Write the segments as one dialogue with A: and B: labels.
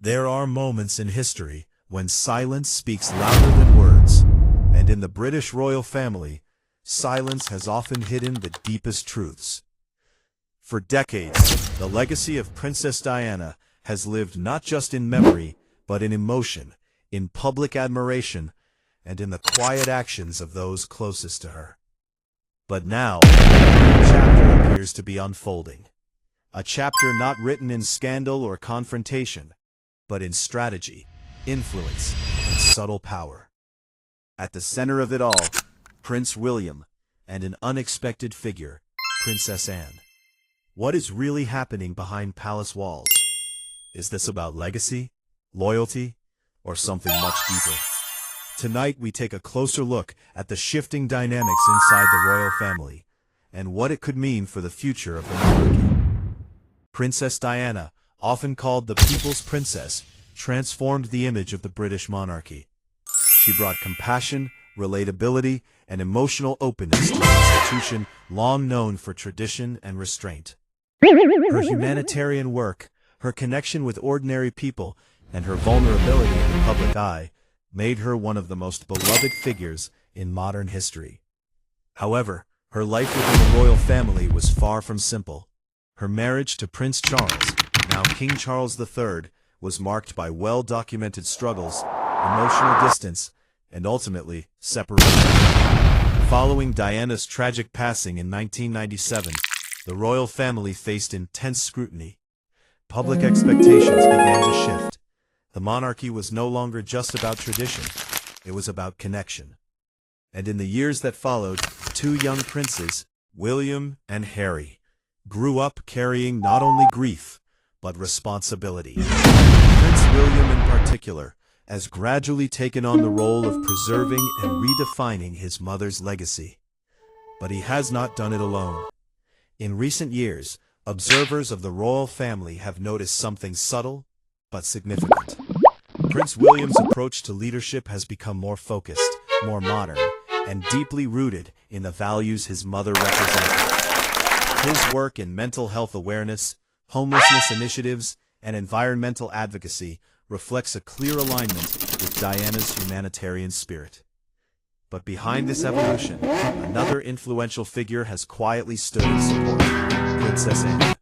A: There are moments in history when silence speaks louder than words, and in the British royal family, silence has often hidden the deepest truths. For decades, the legacy of Princess Diana has lived not just in memory, but in emotion, in public admiration, and in the quiet actions of those closest to her. But now, a new chapter appears to be unfolding. A chapter not written in scandal or confrontation, but in strategy, influence, and subtle power. At the center of it all, Prince William, and an unexpected figure, Princess Anne. What is really happening behind palace walls? Is this about legacy, loyalty, or something much deeper? Tonight we take a closer look at the shifting dynamics inside the royal family, and what it could mean for the future of the monarchy. Princess Diana, often called the People's Princess, transformed the image of the British monarchy. She brought compassion, relatability, and emotional openness to an institution long known for tradition and restraint. Her humanitarian work, her connection with ordinary people, and her vulnerability in the public eye made her one of the most beloved figures in modern history. However, her life within the royal family was far from simple. Her marriage to Prince Charles, now King Charles III, was marked by well-documented struggles, emotional distance, and ultimately, separation. Following Diana's tragic passing in 1997, the royal family faced intense scrutiny. Public expectations began to shift. The monarchy was no longer just about tradition, it was about connection. And in the years that followed, two young princes, William and Harry, grew up carrying not only grief, but responsibility. Prince William in particular has gradually taken on the role of preserving and redefining his mother's legacy. But he has not done it alone. In recent years, observers of the royal family have noticed something subtle, but significant. Prince William's approach to leadership has become more focused, more modern, and deeply rooted in the values his mother represented. His work in mental health awareness, homelessness initiatives, and environmental advocacy reflects a clear alignment with Diana's humanitarian spirit. But behind this evolution, another influential figure has quietly stood in support, Princess Anne.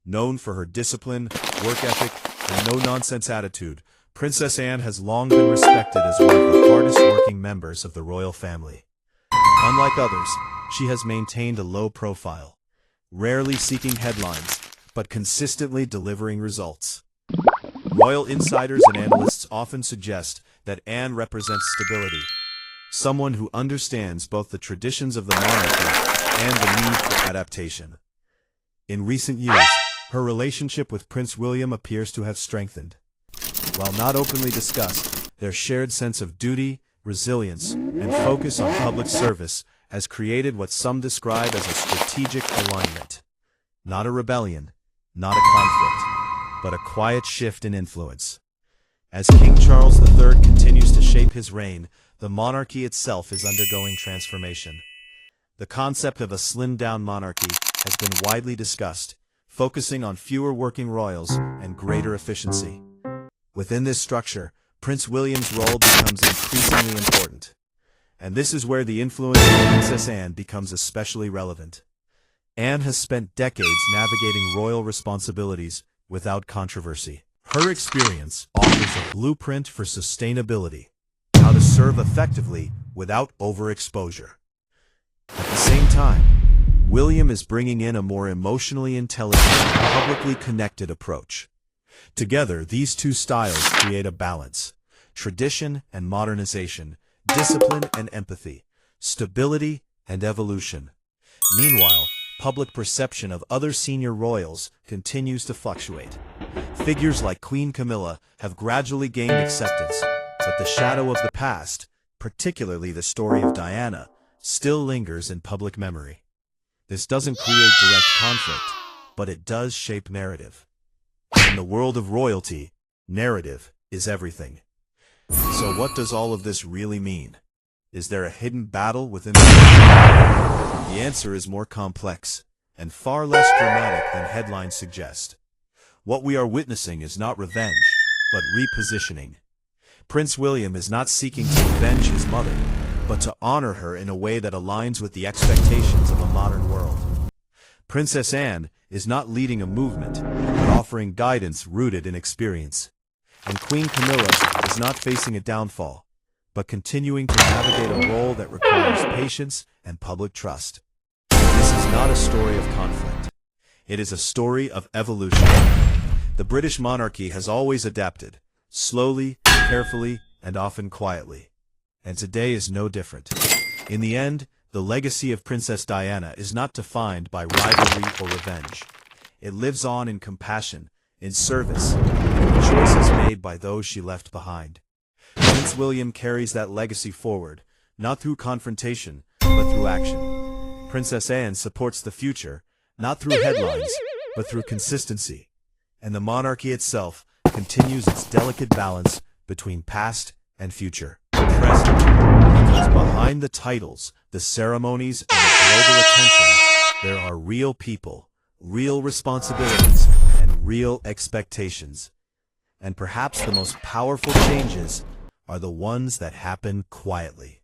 A: Known for her discipline, work ethic, and no-nonsense attitude, Princess Anne has long been respected as one of the hardest-working members of the royal family. Unlike others, she has maintained a low profile, rarely seeking headlines, but consistently delivering results. Royal insiders and analysts often suggest that Anne represents stability, someone who understands both the traditions of the monarchy and the need for adaptation. In recent years, her relationship with Prince William appears to have strengthened. While not openly discussed, their shared sense of duty, resilience, and focus on public service has created what some describe as a strategic alignment. Not a rebellion, not a conflict, but a quiet shift in influence. As King Charles III continues to shape his reign, the monarchy itself is undergoing transformation. The concept of a slimmed-down monarchy has been widely discussed, focusing on fewer working royals and greater efficiency. Within this structure, Prince William's role becomes increasingly important. And this is where the influence of Princess Anne becomes especially relevant. Anne has spent decades navigating royal responsibilities without controversy. Her experience offers a blueprint for sustainability, how to serve effectively without overexposure. At the same time, William is bringing in a more emotionally intelligent, publicly connected approach. Together, these two styles create a balance: tradition and modernization, discipline and empathy, stability and evolution. Meanwhile, public perception of other senior royals continues to fluctuate. Figures like Queen Camilla have gradually gained acceptance, but the shadow of the past, particularly the story of Diana, still lingers in public memory. This doesn't create direct conflict, but it does shape narrative. In the world of royalty, narrative is everything. So what does all of this really mean? Is there a hidden battle within the royal? The answer is more complex, and far less dramatic than headlines suggest. What we are witnessing is not revenge, but repositioning. Prince William is not seeking to avenge his mother, but to honor her in a way that aligns with the expectations of a modern world. Princess Anne is not leading a movement, but offering guidance rooted in experience. And Queen Camilla is not facing a downfall, but continuing to navigate a role that requires patience and public trust. This is not a story of conflict. It is a story of evolution. The British monarchy has always adapted, slowly, carefully, and often quietly. And today is no different. In the end, the legacy of Princess Diana is not defined by rivalry or revenge. It lives on in compassion, in service, and in the choices made by those she left behind. Prince William carries that legacy forward, not through confrontation, but through action. Princess Anne supports the future, not through headlines, but through consistency. And the monarchy itself continues its delicate balance between past and future. Present, because behind the titles, the ceremonies, and the global attention, there are real people, real responsibilities, and real expectations. And perhaps the most powerful changes are the ones that happen quietly.